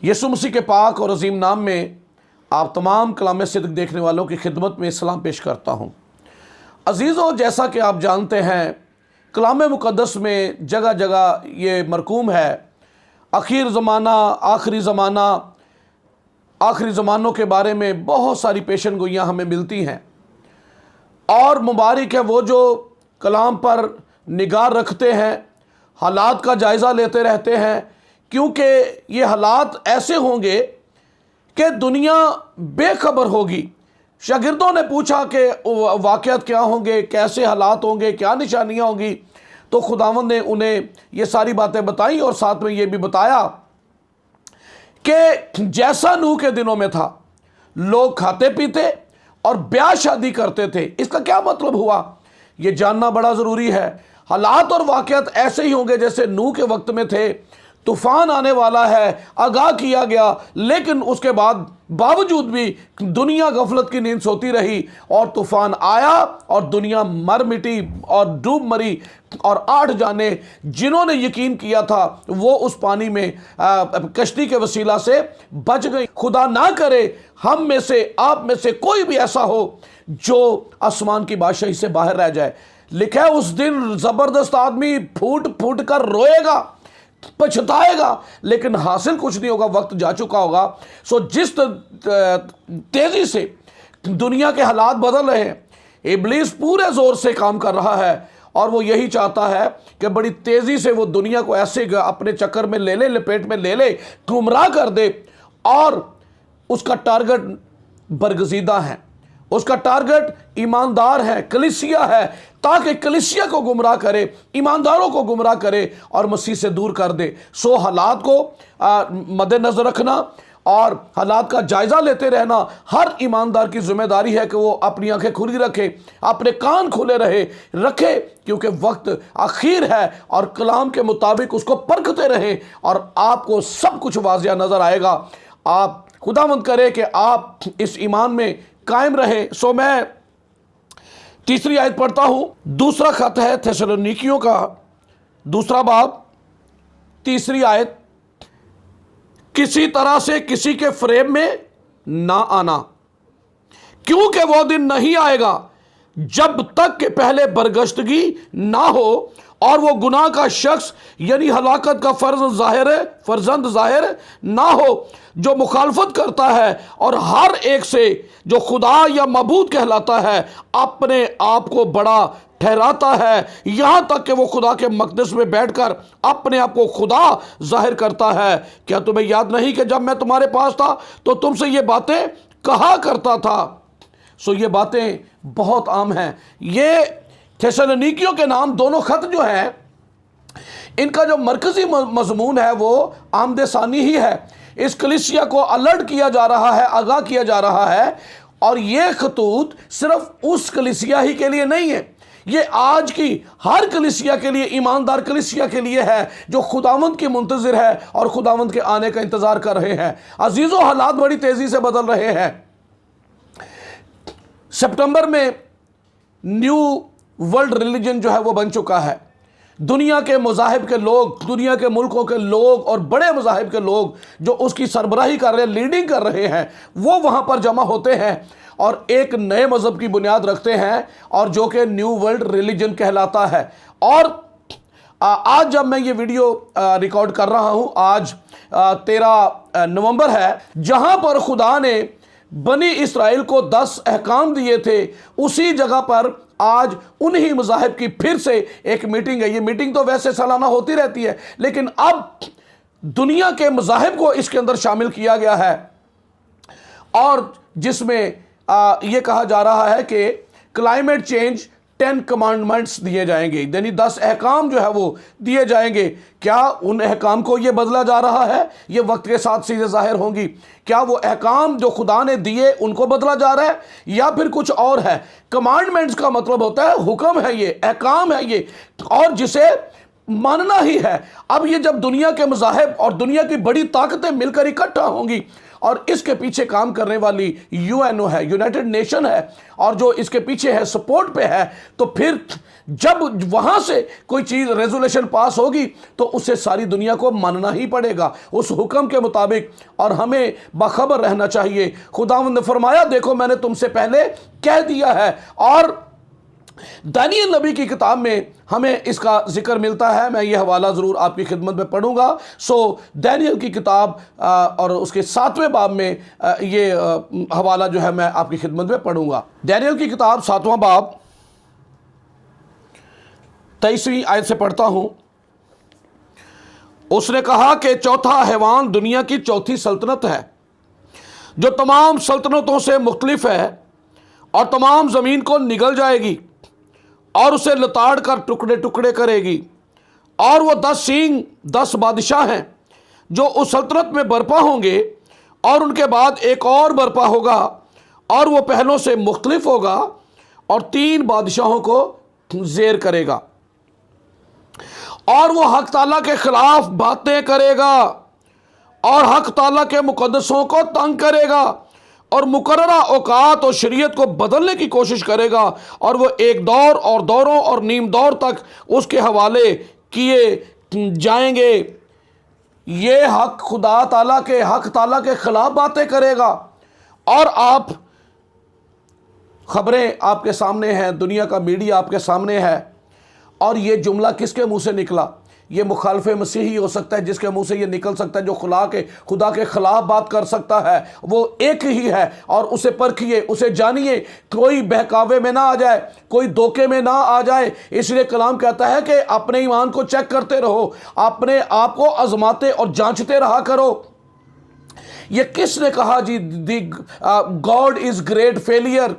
यीशु मसीह के पाक और अजीम नाम में आप तमाम कलाम सिद्क देखने वालों की खिदमत में सलाम पेश करता हूँ। अजीज़ों, जैसा कि आप जानते हैं, कलाम मुक़द्दस में जगह जगह ये मरकूम है, आखिरी ज़मानों के बारे में बहुत सारी पेशन गोइयाँ हमें मिलती हैं। और मुबारक है वो जो कलाम पर निगाह रखते हैं, हालात का जायज़ा लेते रहते हैं, क्योंकि ये हालात ऐसे होंगे कि दुनिया बेखबर होगी। शागिर्दों ने पूछा कि वाक़यात क्या होंगे, कैसे हालात होंगे, क्या निशानियाँ होंगी। तो खुदावंद ने उन्हें ये सारी बातें बताई और साथ में ये भी बताया कि जैसा नूह के दिनों में था, लोग खाते पीते और ब्याह शादी करते थे। इसका क्या मतलब हुआ, ये जानना बड़ा ज़रूरी है। हालात और वाक़यात ऐसे ही होंगे जैसे नूह के वक्त में थे। तूफ़ान आने वाला है, आगाह किया गया, लेकिन उसके बावजूद भी दुनिया गफलत की नींद सोती रही और तूफ़ान आया और दुनिया मर मिटी और डूब मरी। और 8 जाने जिन्होंने यकीन किया था वो उस पानी में कश्ती के वसीला से बच गई। खुदा ना करे हम में से, आप में से कोई भी ऐसा हो जो आसमान की बादशाही से बाहर रह जाए। लिखा है उस दिन ज़बरदस्त आदमी फूट फूट कर रोएगा, पछताएगा, लेकिन हासिल कुछ नहीं होगा, वक्त जा चुका होगा। सो जिस तेज़ी से दुनिया के हालात बदल रहे हैं, इब्लीस पूरे ज़ोर से काम कर रहा है और वो यही चाहता है कि बड़ी तेज़ी से वो दुनिया को ऐसे अपने चक्कर में ले ले, लपेट में ले ले, गुमराह कर दे। और उसका टारगेट बरगजीदा है, उसका टारगेट ईमानदार है, कलीसिया है, ताकि कलीसिया को गुमराह करे, ईमानदारों को गुमराह करे और मसीह से दूर कर दे। सो हालात को मद्देनज़र रखना और हालात का जायज़ा लेते रहना हर ईमानदार की जिम्मेदारी है कि वो अपनी आंखें खुली रखे, अपने कान खुले रखे, क्योंकि वक्त आखिर है और कलाम के मुताबिक उसको परखते रहें और आपको सब कुछ वाज़िया नज़र आएगा। आप खुदावंद करे कि आप इस ईमान में कायम रहे। सो मैं तीसरी आयत पढ़ता हूं। दूसरा खत है थेसलोनिकियों का 2 बाब 3 आयत। किसी तरह से किसी के फ्रेम में ना आना, क्योंकि वो दिन नहीं आएगा जब तक के पहले बरगश्तगी ना हो और वो गुनाह का शख्स यानी हलाकत का फर्जंद जाहिर ना हो, जो मुखालफत करता है और हर एक से जो खुदा या मबूद कहलाता है अपने आप को बड़ा ठहराता है, यहाँ तक कि वो खुदा के मकदस में बैठकर अपने आप को खुदा जाहिर करता है। क्या तुम्हें याद नहीं कि जब मैं तुम्हारे पास था तो तुमसे ये बातें कहा करता था। सो ये बातें बहुत आम हैं। ये थेसलोनिकियों के नाम दोनों खत जो हैं, इनका जो मरकजी मजमून है वो आमदे सानी ही है। इस कलीसिया को अलर्ट किया जा रहा है, आगाह किया जा रहा है। और ये खतूत सिर्फ उस कलीसिया ही के लिए नहीं है, ये आज की हर कलीसिया के लिए, ईमानदार कलीसिया के लिए है जो खुदावंद की मुंतज़िर है और खुदावंद के आने का इंतज़ार कर रहे हैं। अजीज़ों, हालात बड़ी तेज़ी से बदल रहे हैं। सितंबर में न्यू वर्ल्ड रिलीजन जो है वो बन चुका है। दुनिया के मज़ाहिब के लोग, दुनिया के मुल्कों के लोग और बड़े मज़ाहिब के लोग जो उसकी सरबराही कर रहे हैं, लीडिंग कर रहे हैं, वो वहाँ पर जमा होते हैं और एक नए मज़हब की बुनियाद रखते हैं और जो कि न्यू वर्ल्ड रिलीजन कहलाता है। और आज जब मैं ये वीडियो रिकॉर्ड कर रहा हूँ, आज 13 नवंबर है, जहाँ पर खुदा ने बनी इसराइल को 10 अहकाम दिए थे, उसी जगह पर आज उन्हीं मज़ाहिब की फिर से एक मीटिंग है। ये मीटिंग तो वैसे सालाना होती रहती है, लेकिन अब दुनिया के मज़ाहिब को इसके अंदर शामिल किया गया है और जिसमें ये कहा जा रहा है कि क्लाइमेट चेंज 10 कमांडमेंट्स दिए जाएंगे, यानी 10 अहकाम जो है वो दिए जाएंगे। क्या उन अहकाम को ये बदला जा रहा है? ये वक्त के साथ चीज़ें जाहिर होंगी। क्या वो अहकाम जो खुदा ने दिए उनको बदला जा रहा है या फिर कुछ और है? कमांडमेंट्स का मतलब होता है हुक्म है, ये अहकाम है ये, और जिसे मानना ही है। अब ये जब दुनिया के मज़ाहिब और दुनिया की बड़ी ताकतें मिलकर इकट्ठा होंगी और इसके पीछे काम करने वाली यूएनओ है, यूनाइटेड नेशन है, और जो इसके पीछे है सपोर्ट पे है, तो फिर जब वहां से कोई चीज रेजोल्यूशन पास होगी तो उसे सारी दुनिया को मानना ही पड़ेगा उस हुक्म के मुताबिक, और हमें बाखबर रहना चाहिए। खुदावंद ने फरमाया, देखो मैंने तुमसे पहले कह दिया है। और दानियल नबी की किताब में हमें इसका जिक्र मिलता है। मैं ये हवाला ज़रूर आपकी खिदमत में पढ़ूंगा। दानियल की किताब और उसके 7वें बाब में ये हवाला जो है मैं आपकी खिदमत में पढ़ूंगा। दानियल की किताब 7वां बाब 23वीं आयत से पढ़ता हूं। उसने कहा कि चौथा हैवान दुनिया की चौथी सल्तनत है, जो तमाम सल्तनतों से मुख्तलिफ है, और तमाम ज़मीन को निगल जाएगी और उसे लताड़ कर टुकड़े टुकड़े करेगी। और वो 10 सींग 10 बादशाह हैं जो उस सल्तनत में बर्पा होंगे, और उनके बाद एक और बर्पा होगा, और वो पहलों से मुख्तलिफ होगा और 3 बादशाहों को जेर करेगा, और वो हक ताला के खिलाफ बातें करेगा और हक ताला के मुकद्दसों को तंग करेगा और मुकर्ररा औकात और शरीयत को बदलने की कोशिश करेगा, और वो एक दौर और दौरों और नीम दौर तक उसके हवाले किए जाएंगे। ये हक खुदा ताला के हक ताला के खिलाफ बातें करेगा। और आप खबरें आपके सामने हैं, दुनिया का मीडिया आपके सामने है, और ये जुमला किसके मुंह से निकला? ये मुखालफ मसीह ही हो सकता है जिसके मुंह से ये निकल सकता है। जो खुदा के खिलाफ बात कर सकता है वो एक ही है, और उसे परखिए, उसे जानिए, कोई बहकावे में ना आ जाए, कोई धोखे में ना आ जाए। इसलिए कलाम कहता है कि अपने ईमान को चेक करते रहो, अपने आप को आजमाते और जांचते रहा करो। ये किसने कहा जी? God is great failure.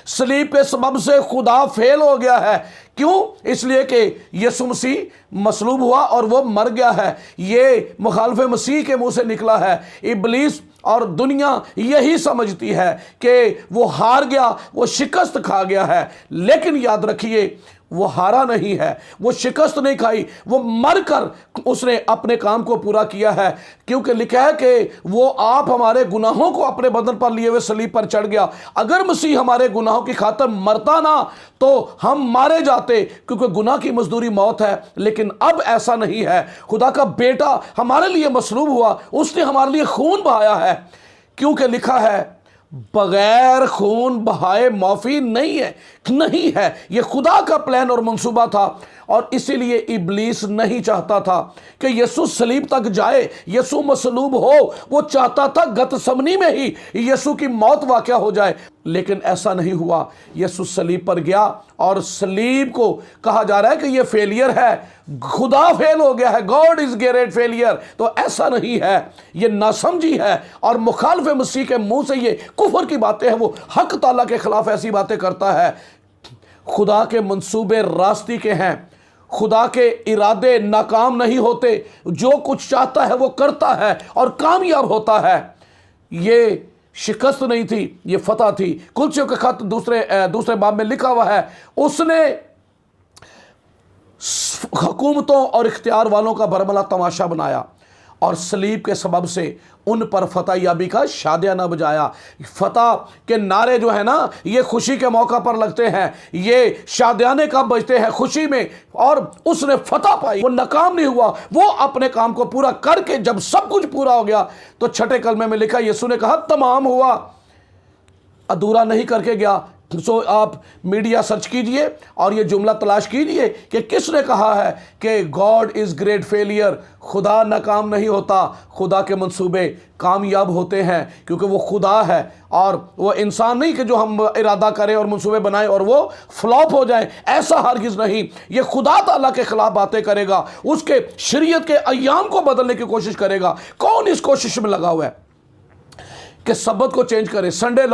सलीब के सबब से खुदा फेल हो गया है। क्यों? इसलिए कि यीशु मसीह मसलूब हुआ और वो मर गया है। ये मुखालफे मसीह के मुंह से निकला है। इब्लीस और दुनिया यही समझती है कि वो हार गया, वो शिकस्त खा गया है, लेकिन याद रखिए वो हारा नहीं है, वो शिकस्त नहीं खाई, वो मरकर उसने अपने काम को पूरा किया है। क्योंकि लिखा है कि वो आप हमारे गुनाहों को अपने बदन पर लिए हुए सलीब पर चढ़ गया। अगर मसीह हमारे गुनाहों की खातिर मरता ना तो हम मारे जाते, क्योंकि गुनाह की मजदूरी मौत है। लेकिन अब ऐसा नहीं है। खुदा का बेटा हमारे लिए मसलूब हुआ, उसने हमारे लिए खून बहाया है। क्योंकि लिखा है बगैर खून बहाए माफी नहीं है। यह खुदा का प्लान और मंसूबा था, और इसीलिए इब्लीस नहीं चाहता था कि यीशु सलीब तक जाए, यीशु मसलूब हो। वो चाहता था गतसमनी में ही यीशु की मौत वाक़या हो जाए, लेकिन ऐसा नहीं हुआ। यीशु सलीब पर गया, और सलीब को कहा जा रहा है कि यह फेलियर है, खुदा फेल हो गया है, गॉड इज ग्रेट फेलियर। तो ऐसा नहीं है, यह नासमझी है, और मुखालिफ मसीह के मुंह से ये कुफर की बातें हैं। वो हक ताला के खिलाफ ऐसी बातें करता है। खुदा के मंसूबे रास्ते के हैं, खुदा के इरादे नाकाम नहीं होते। जो कुछ चाहता है वो करता है और कामयाब होता है। ये शिकस्त नहीं थी, ये फतह थी। कुलसियों के खत दूसरे बाब में लिखा हुआ है, उसने हुकूमतों और इख्तियार वालों का बरमला तमाशा बनाया, और सलीब के सबब से उन पर फतह याबी का शादियाना बजाया। फतह के नारे जो है ना, ये खुशी के मौका पर लगते हैं, ये शादियाने का बजते हैं खुशी में। और उसने फतह पाई, वो नाकाम नहीं हुआ। वो अपने काम को पूरा करके जब सब कुछ पूरा हो गया तो छठे कलमे में लिखा, यीशु ने कहा तमाम हुआ, अधूरा नहीं करके गया। सो आप मीडिया सर्च कीजिए और ये जुमला तलाश कीजिए कि किसने कहा है कि गॉड इज़ ग्रेट फेलियर। खुदा नाकाम नहीं होता, खुदा के मंसूबे कामयाब होते हैं, क्योंकि वो खुदा है और वो इंसान नहीं कि जो हम इरादा करें और मंसूबे बनाएं और वो फ्लॉप हो जाए। ऐसा हरगिज़ नहीं। ये खुदा ताला के खिलाफ बातें करेगा, उसके शरीयत के अय्याम को बदलने की कोशिश करेगा। कौन इस कोशिश में लगा हुआ है कि सबत को चेंज करे? संडे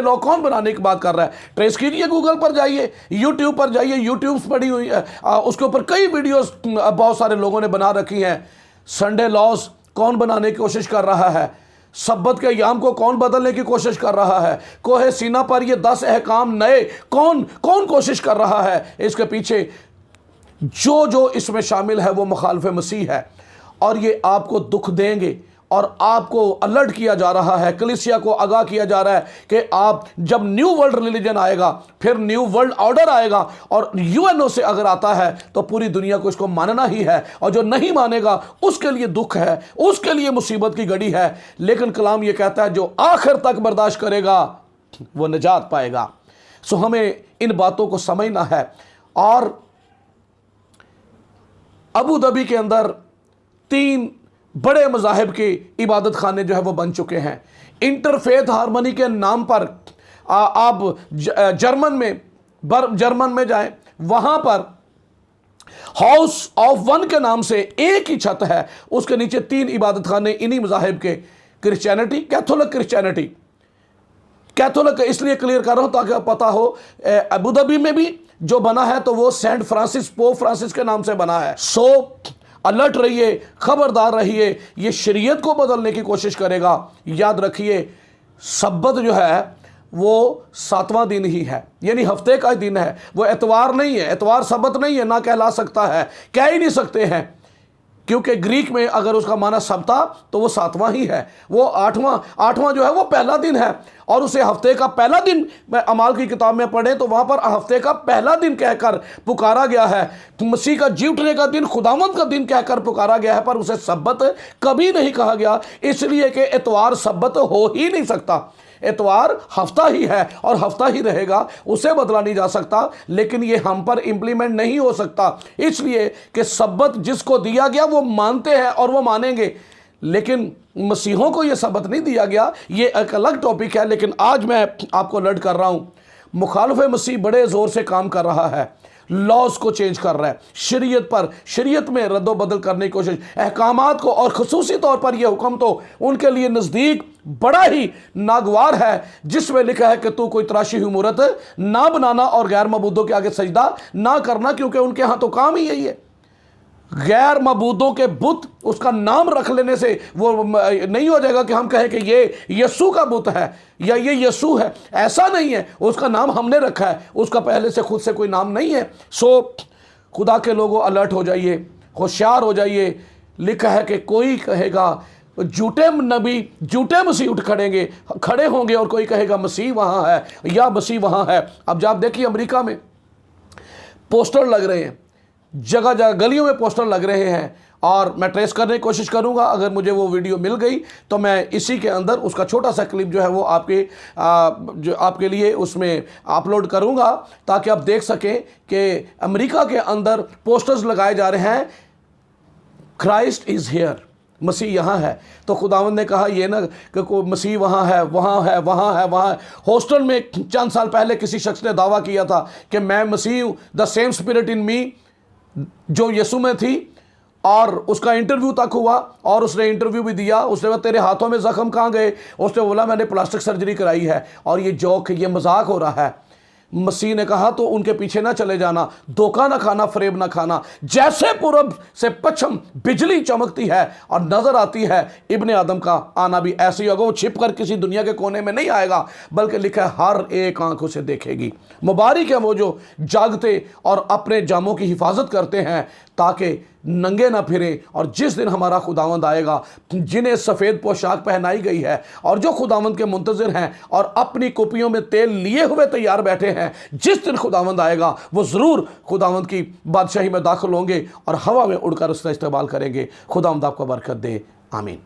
लॉ कौन बनाने की बात कर रहा है? ट्रेस कीजिए, गूगल पर जाइए, यूट्यूब पर जाइए, यूट्यूब पड़ी हुई है, उसके ऊपर कई वीडियोस बहुत सारे लोगों ने बना रखी हैं। संडे लॉज कौन बनाने की कोशिश कर रहा है? सबत के अय्याम को कौन बदलने की कोशिश कर रहा है? कोहे सीना पर ये 10 अहकाम नए कौन कोशिश कर रहा है? इसके पीछे जो इसमें शामिल है वो मुखालिफ मसीह है, और ये आपको दुख देंगे और आपको अलर्ट किया जा रहा है, कलीसिया को आगाह किया जा रहा है कि आप जब न्यू वर्ल्ड रिलीजन आएगा, फिर न्यू वर्ल्ड ऑर्डर आएगा और यूएनओ से अगर आता है तो पूरी दुनिया को इसको मानना ही है, और जो नहीं मानेगा उसके लिए दुख है, उसके लिए मुसीबत की घड़ी है। लेकिन कलाम यह कहता है जो आखिर तक बर्दाश्त करेगा वो निजात पाएगा। सो हमें इन बातों को समझना है। और अबू धाबी के अंदर 3 बड़े मज़ाहिब के इबादत खाने जो है वो बन चुके हैं। इंटरफेथ हार्मनी के नाम पर आप जर्मन में जाएं, वहां पर हाउस ऑफ वन के नाम से एक ही छत है, उसके नीचे 3 इबादत खाने इन्हीं मज़ाहिब के। क्रिश्चियनिटी, कैथोलिक इसलिए क्लियर कर रहा हूं ताकि पता हो, अबू धाबी में भी जो बना है तो वो सेंट फ्रांसिस, पोप फ्रांसिस के नाम से बना है। सो अलर्ट रहिए, खबरदार रहिए, ये शरीयत को बदलने की कोशिश करेगा। याद रखिए सब्बत जो है वो 7वां दिन ही है, यानी हफ्ते का दिन है, वो एतवार नहीं है। एतवार सब्बत नहीं है, ना कहला सकता है, कह ही नहीं सकते हैं, क्योंकि ग्रीक में अगर उसका माना सप्ताह तो वो 7वां ही है। वो आठवां जो है वो पहला दिन है, और उसे हफ्ते का पहला दिन अमाल की किताब में पढ़े तो वहां पर हफ्ते का पहला दिन कहकर पुकारा गया है। मसीह का जी उठने का दिन, खुदावंद का दिन कहकर पुकारा गया है, पर उसे सब्बत कभी नहीं कहा गया, इसलिए कि इतवार सब्बत हो ही नहीं सकता। इतवार हफ्ता ही है और हफ्ता ही रहेगा, उसे बदला नहीं जा सकता। लेकिन ये हम पर इंप्लीमेंट नहीं हो सकता, इसलिए कि सब्बत जिसको दिया गया वो मानते हैं और वो मानेंगे, लेकिन मसीहों को ये सब्बत नहीं दिया गया। ये एक अलग टॉपिक है, लेकिन आज मैं आपको अलर्ट कर रहा हूँ। मुखालिफ मसीह बड़े ज़ोर से काम कर रहा है, लॉज को चेंज कर रहा है, शरीयत में रद्दो बदल करने की कोशिश, अहकामात को, और ख़ुसूसी तौर पर यह हुक्म तो उनके लिए नज़दीक बड़ा ही नागवार है, जिसमें लिखा है कि तू कोई तराशी हुई मूरत ना बनाना और गैर मबूदों के आगे सजदा ना करना, क्योंकि उनके यहाँ तो काम ही यही है। गैर मबूदों के बुत, उसका नाम रख लेने से वो नहीं हो जाएगा कि हम कहें कि ये यस्सु का बुत है या ये यस्सु है, ऐसा नहीं है। उसका नाम हमने रखा है, उसका पहले से खुद से कोई नाम नहीं है। सो खुदा के लोगों अलर्ट हो जाइए, होशियार हो जाइए। लिखा है कि कोई कहेगा झूठे नबी, झूठे मसीह खड़े होंगे और कोई कहेगा मसीह वहाँ है या मसीह वहाँ है। अब जब आप देखिए अमेरिका में पोस्टर लग रहे हैं, जगह जगह गलियों में पोस्टर लग रहे हैं, और मैं ट्रेस करने की कोशिश करूंगा। अगर मुझे वो वीडियो मिल गई तो मैं इसी के अंदर उसका छोटा सा क्लिप जो है वो आपके लिए उसमें अपलोड करूंगा, ताकि आप देख सकें कि अमेरिका के अंदर पोस्टर्स लगाए जा रहे हैं, क्राइस्ट इज़ हियर, मसीह यहाँ है। तो खुदावंद ने कहा ये ना कि मसीह वहाँ है, वहाँ है, वहाँ है, वहाँ है। हॉस्टल में चंद साल पहले किसी शख्स ने दावा किया था कि मैं मसीह हूँ, द सेम स्पिरिट इन मी जो यीशु में थी, और उसका इंटरव्यू तक हुआ, और उसने इंटरव्यू भी दिया। उसने कहा तेरे हाथों में जख्म कहाँ गए? उसने बोला मैंने प्लास्टिक सर्जरी कराई है। और ये जोक, ये मजाक हो रहा है। मसीह ने कहा तो उनके पीछे ना चले जाना, धोखा ना खाना, फरेब ना खाना। जैसे पूरब से पश्चिम बिजली चमकती है और नजर आती है, इब्ने आदम का आना भी ऐसे ही होगा। वो छिप कर किसी दुनिया के कोने में नहीं आएगा, बल्कि लिखा है हर एक आंख उसे देखेगी। मुबारक है वो जो जागते और अपने जामों की हिफाजत करते हैं, ताकि नंगे ना फिरें। और जिस दिन हमारा खुदावंद आएगा, जिन्हें सफ़ेद पोशाक पहनाई गई है और जो खुदावंद के मुंतज़िर हैं और अपनी कुपियों में तेल लिए हुए तैयार बैठे हैं, जिस दिन खुदावंद आएगा वो ज़रूर खुदावंद की बादशाही में दाखिल होंगे और हवा में उड़कर उसका इस्तेमाल करेंगे। खुदावंद आपको बरकत दे, आमीन।